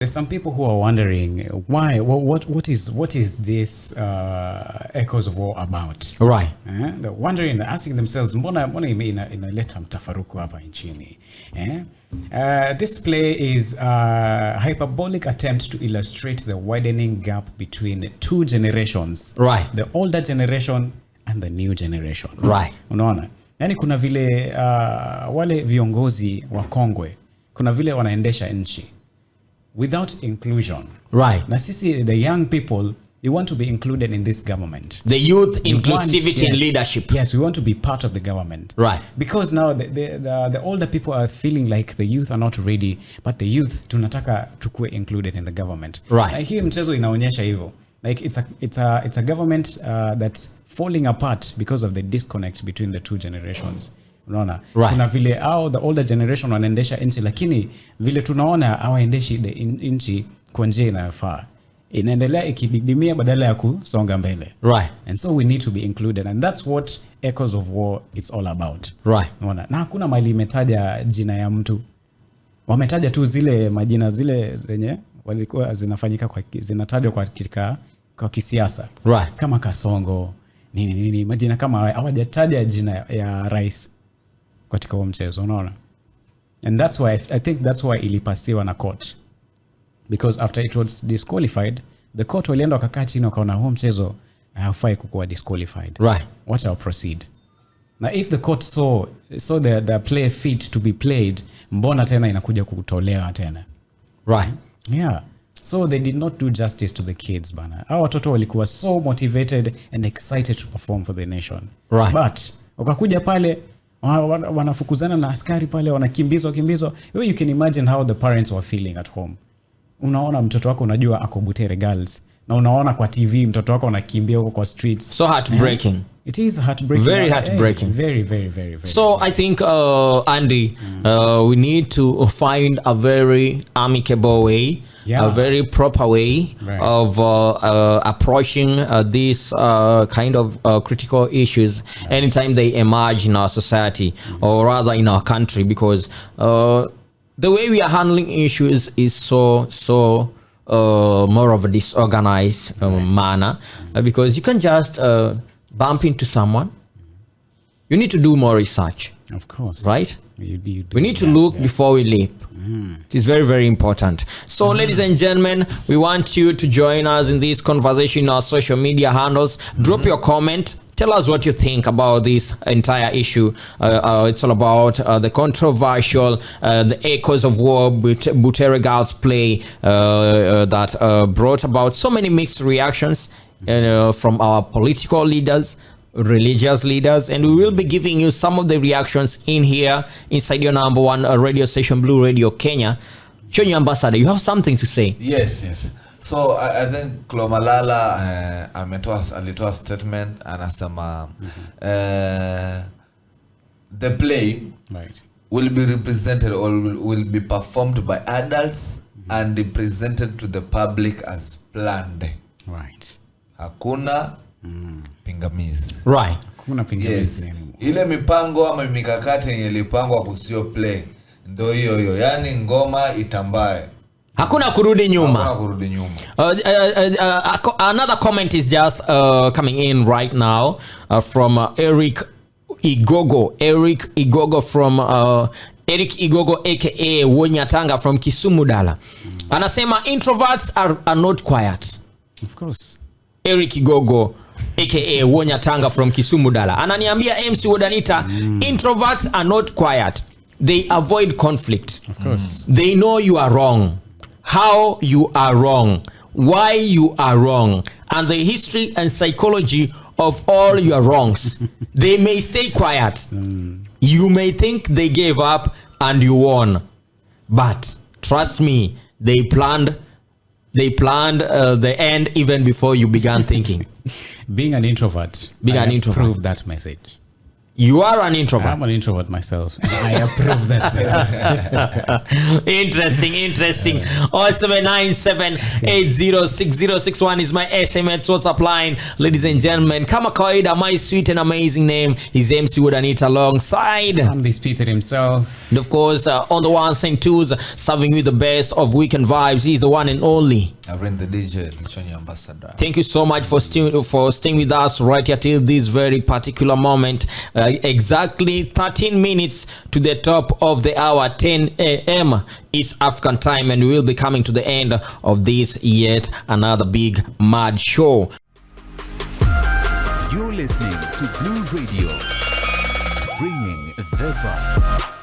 There's some people who are wondering why. What is this Echoes of War about? Right. They're wondering, they're asking themselves, mbona inaleta mtafaruku hapa nchini? This play is a hyperbolic attempt to illustrate the widening gap between two generations. Right. The older generation and the new generation. Right. Unaona? Yani kuna vile wale viongozi wa kongwe, kuna vile wanaendesha nchi without inclusion. Right. Na sisi, the young people, we want to be included in this government. The youth inclusivity and leadership. Yes, we want to be part of the government. Right. Because now the older people are feeling like the youth are not ready, but the youth tunataka tukue included in the government. Right. Na hii mchezo inaonyesha hivyo. Like it's a government that's falling apart because of the disconnect between the two generations. Unaona? Right. Kuna vile the older generation wanaendesha nchi, lakini vile tunaona hawaendeshi nchi kwa njia inayofaa. Inaendelea ikididimia badala ya kusonga mbele. Right. And so we need to be included, and that's what Echoes of War it's all about. Right. Unaona? Na hakuna mali imetaja jina ya mtu. Wametaja tu zile majina zile zenye walikuwa zinatajwa kwa kisiasa. Right. Kama Kasongo, nini majina kama hawajataja jina ya rais katika huo mchezo, unaona? And that's why I think that's why ilipasiwa na court, because after it was disqualified, the court walienda wakakaa chini wakaona huo mchezo haufai kuwa disqualified. Right. What shall proceed? Now if the court saw the play fit to be played, mbona tena inakuja kutolewa tena? Right. Yeah. So they did not do justice to the kids, bana. Hao watoto walikuwa so motivated and excited to perform for the nation. Right. But wakakuja pale wanafukuzana na askari pale, wanakimbizwa. You can imagine how the parents were feeling at home. Unaona mtoto wako, unajua ako Butere Girls, na unaona kwa TV mtoto wako anakimbia huko kwa streets. So heartbreaking. It is heartbreaking. Very heartbreaking. Very, very, very, very. So I think, Andy, we need to find a very amicable way, a very proper way of approaching these kind of critical issues anytime they emerge in our society, or rather in our country, because the way we are handling issues is so more of a disorganized manner, because you can just bump into someone. You need to do more research. Of course. Right? You do, we need to look before we leap. It is very, very important. So, ladies and gentlemen, we want you to join us in this conversation on our social media handles. Drop your comment. Tell us what you think about this entire issue. It's all about the controversial, the Echoes of War Butere Girls play that brought about so many mixed reactions from our political leaders, religious leaders, and we will be giving you some of the reactions in here inside your number one radio station, Blue Radio Kenya. Chonyi Ambassador, you have something to say? Yes. So I think Klomalala alitoa statement anasema the play will be represented or will be performed by adults and presented to the public as planned. Right. Hakuna pingamizi. Right. Hakuna pingamizi. Yes. Ile mipango ama mikakati yenye ilipangwa kusio play ndio hiyo. Yani ngoma itambae. Hakuna kurudi nyuma. Hakuna kurudi nyuma. Another comment is just coming in right now from Eric Igogo from Eric Igogo aka Wonyatanga from Kisumu Dala. Anasema introverts are not quiet. Of course. Eric Igogo aka Wonyatanga from Kisumu Dala. Ananiambia Mc Wuodanita, introverts are not quiet. They avoid conflict. Of course. They know you are wrong, how you are wrong, why you are wrong, and the history and psychology of all your wrongs. They may stay quiet. You may think they gave up and you won, but trust me, they planned the end even before you began thinking. Being an introvert, prove that message. You are an introvert. I'm an introvert myself. I approve that. Interesting. 0797806061 is my SMS WhatsApp line. Ladies and gentlemen, kama kawaida, my sweet and amazing name is MC Wuodanita alongside. I'm the Peter himself. And of course, on the ones and twos, serving you the best of weekend vibes. He's the one and only Harrin The DJ, the Chonyi ambassador. Thank you so much for staying with us right here till this very particular moment. Exactly 13 minutes to the top of the hour, 10 a.m. East African time, and we will be coming to the end of this yet another big mad show. You're listening to Blue Radio, bringing the vibe.